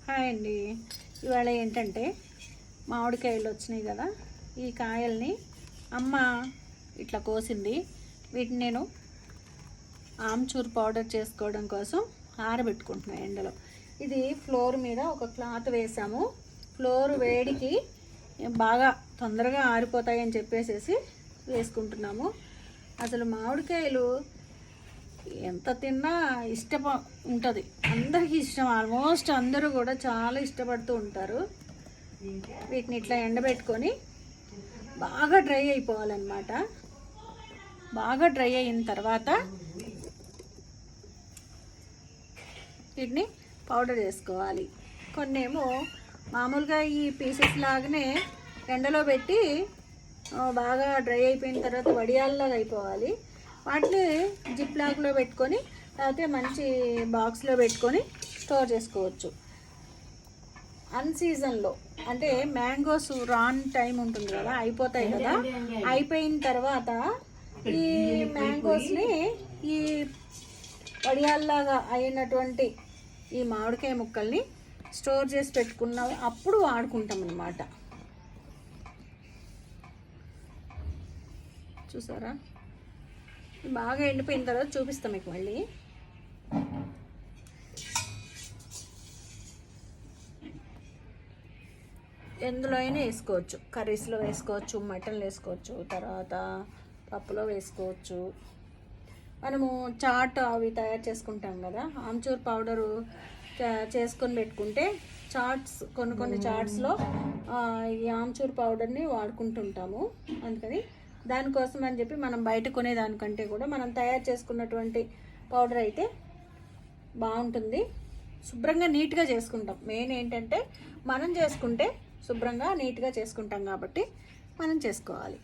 Hi అండి. ఇవాళ ఏంటంటే మామిడికాయలు వచ్చినాయి కదా, ఈ కాయల్ని అమ్మ ఇట్లా కోసింది. వీటిని నేను ఆమ్చూర్ పౌడర్ చేసుకోవడం కోసం ఆరబెట్టుకుంటున్నాను ఎండలో. ఇది ఫ్లోర్ మీద ఒక క్లాత్ వేసాము. ఫ్లోర్ వేడికి బాగా తొందరగా ఆరిపోతాయని చెప్పేసి వేసుకుంటున్నాము. అసలు మామిడికాయలు ఎంత తిన్నా ఉంటుంది, అందరికీ ఇష్టం. ఆల్మోస్ట్ అందరూ కూడా చాలా ఇష్టపడుతూ ఉంటారు. వీటిని ఇట్లా ఎండబెట్టుకొని బాగా డ్రై అయిపోవాలన్నమాట. బాగా డ్రై అయిన తర్వాత వీటిని పౌడర్ చేసుకోవాలి. కొన్నేమో మామూలుగా ఈ పీసెస్ లాగానే ఎండలో పెట్టి బాగా డ్రై అయిపోయిన తర్వాత వడియాల్లాగా అయిపోవాలి. వాటిని జిప్ లాక్లో పెట్టుకొని లేకపోతే మంచి బాక్స్లో పెట్టుకొని స్టోర్ చేసుకోవచ్చు. అన్సీజన్లో అంటే మ్యాంగోస్ రాన్ టైం ఉంటుంది కదా, అయిపోతాయి కదా, అయిపోయిన తర్వాత ఈ మ్యాంగోస్ని ఈ వడియాల్లాగా అయినటువంటి ఈ మామిడికాయ ముక్కల్ని స్టోర్ చేసి పెట్టుకున్న అప్పుడు వాడుకుంటాం అన్నమాట. చూసారా, బాగా ఎండిపోయిన తర్వాత చూపిస్తాం మీకు మళ్ళీ. ఎందులో అయినా వేసుకోవచ్చు, కర్రీస్లో వేసుకోవచ్చు, మటన్లో వేసుకోవచ్చు, తర్వాత పప్పులో వేసుకోవచ్చు. మనము చాట్ అవి తయారు చేసుకుంటాం కదా, ఆమ్చూర్ పౌడరు చేసుకొని పెట్టుకుంటే చాట్స్ కొన్ని చాట్స్లో ఈ ఆమ్చూర్ పౌడర్ని వాడుకుంటుంటాము. అందుకని దానికోసం అని చెప్పి మనం బయట కొనేదానికంటే కూడా మనం తయారు చేసుకున్నటువంటి పౌడర్ అయితే బాగుంటుంది. శుభ్రంగా నీట్గా చేసుకుంటాం. మెయిన్ ఏంటంటే మనం చేసుకుంటే శుభ్రంగా నీట్గా చేసుకుంటాం కాబట్టి మనం చేసుకోవాలి.